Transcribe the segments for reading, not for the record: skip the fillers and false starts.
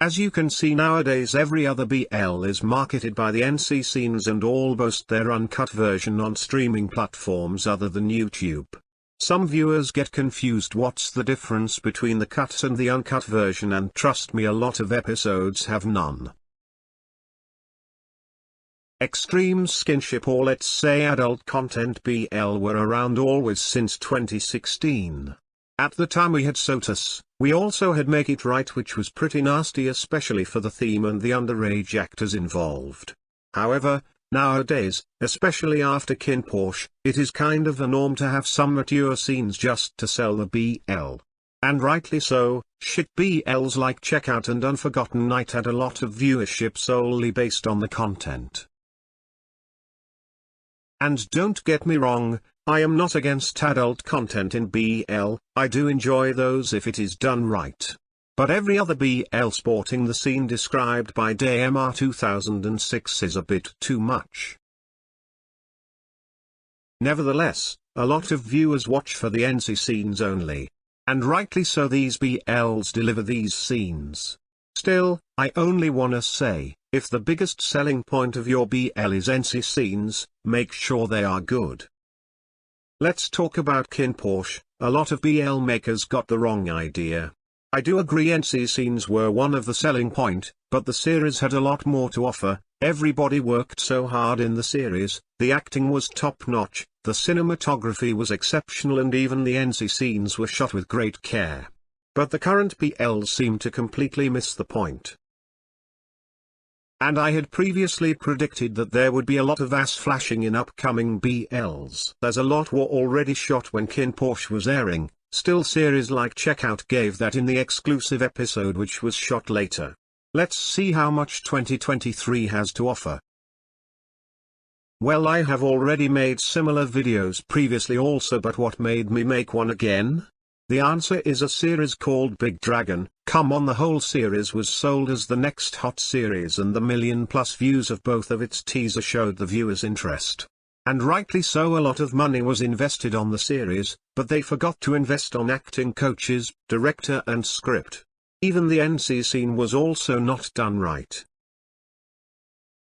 As you can see nowadays every other BL is marketed by the NC scenes and all boast their uncut version on streaming platforms other than YouTube. Some viewers get confused what's the difference between the cut and the uncut version, and trust me, a lot of episodes have none. Extreme skinship, or let's say adult content BL, were around always since 2016. At the time we had SOTUS, we also had Make It Right, which was pretty nasty especially for the theme and the underage actors involved. However, nowadays, especially after Kinporsche, it is kind of the norm to have some mature scenes just to sell the BL. And rightly so. Shit BLs like Checkout and Unforgotten Night had a lot of viewership solely based on the content. And don't get me wrong, I am not against adult content in BL, I do enjoy those if it is done right. But every other BL sporting the scene described by DMR 2006 is a bit too much. Nevertheless, a lot of viewers watch for the NC scenes only. And rightly so, these BLs deliver these scenes. Still, I only wanna say, if the biggest selling point of your BL is NC scenes, make sure they are good. Let's talk about Kinporsche. A lot of BL makers got the wrong idea. I do agree NC scenes were one of the selling point, but the series had a lot more to offer. Everybody worked so hard in the series, the acting was top-notch, the cinematography was exceptional, and even the NC scenes were shot with great care. But the current BLs seem to completely miss the point. And I had previously predicted that there would be a lot of ass flashing in upcoming BLs. As a lot were already shot when Kinporsche was airing, still series like Checkout gave that in the exclusive episode which was shot later. Let's see how much 2023 has to offer. Well, I have already made similar videos previously also, but what made me make one again? The answer is a series called Big Dragon. Come on, the whole series was sold as the next hot series, and the million-plus views of both of its teaser showed the viewers' interest. And rightly so, a lot of money was invested on the series, but they forgot to invest on acting coaches, director and script. Even the NC scene was also not done right.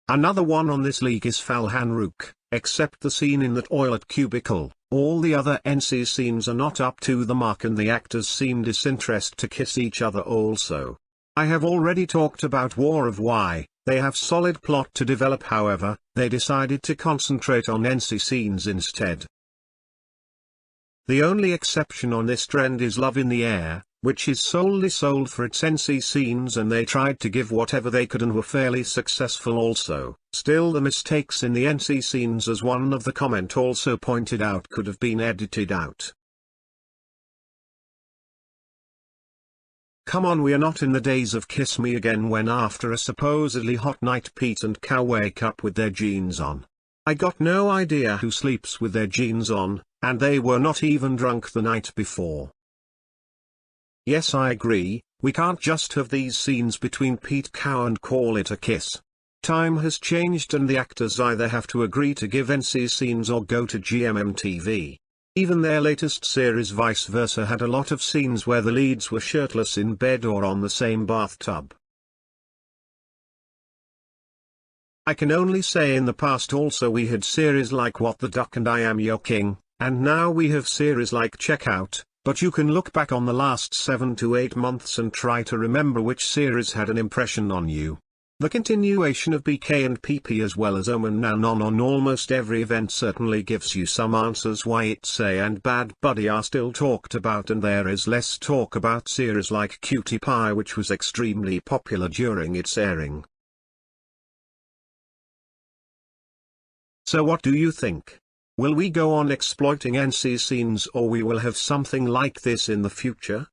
Another one on this league is Falhan Rook. Except the scene in that toilet cubicle, all the other NC scenes are not up to the mark, and the actors seem disinterested to kiss each other also. I have already talked about War of Why. They have solid plot to develop, however, they decided to concentrate on NC scenes instead. The only exception on this trend is Love in the Air, which is solely sold for its NC scenes, and they tried to give whatever they could and were fairly successful also. Still, the mistakes in the NC scenes, as one of the comment also pointed out, could have been edited out. Come on, we are not in the days of Kiss Me Again, when after a supposedly hot night Pete and Cow wake up with their jeans on. I got no idea who sleeps with their jeans on, and they were not even drunk the night before. Yes, I agree, we can't just have these scenes between Pete Cow and call it a kiss. Time has changed, and the actors either have to agree to give NC scenes or go to GMMTV. Even their latest series Vice Versa had a lot of scenes where the leads were shirtless in bed or on the same bathtub. I can only say in the past also we had series like What the Duck and I Am Your King, and now we have series like Checkout. But you can look back on the last 7 to 8 months and try to remember which series had an impression on you. The continuation of BK and PP as well as Omen Nanon on almost every event certainly gives you some answers why It's A and Bad Buddy are still talked about, and there is less talk about series like Cutie Pie, which was extremely popular during its airing. So what do you think? Will we go on exploiting NC scenes, or we will have something like this in the future?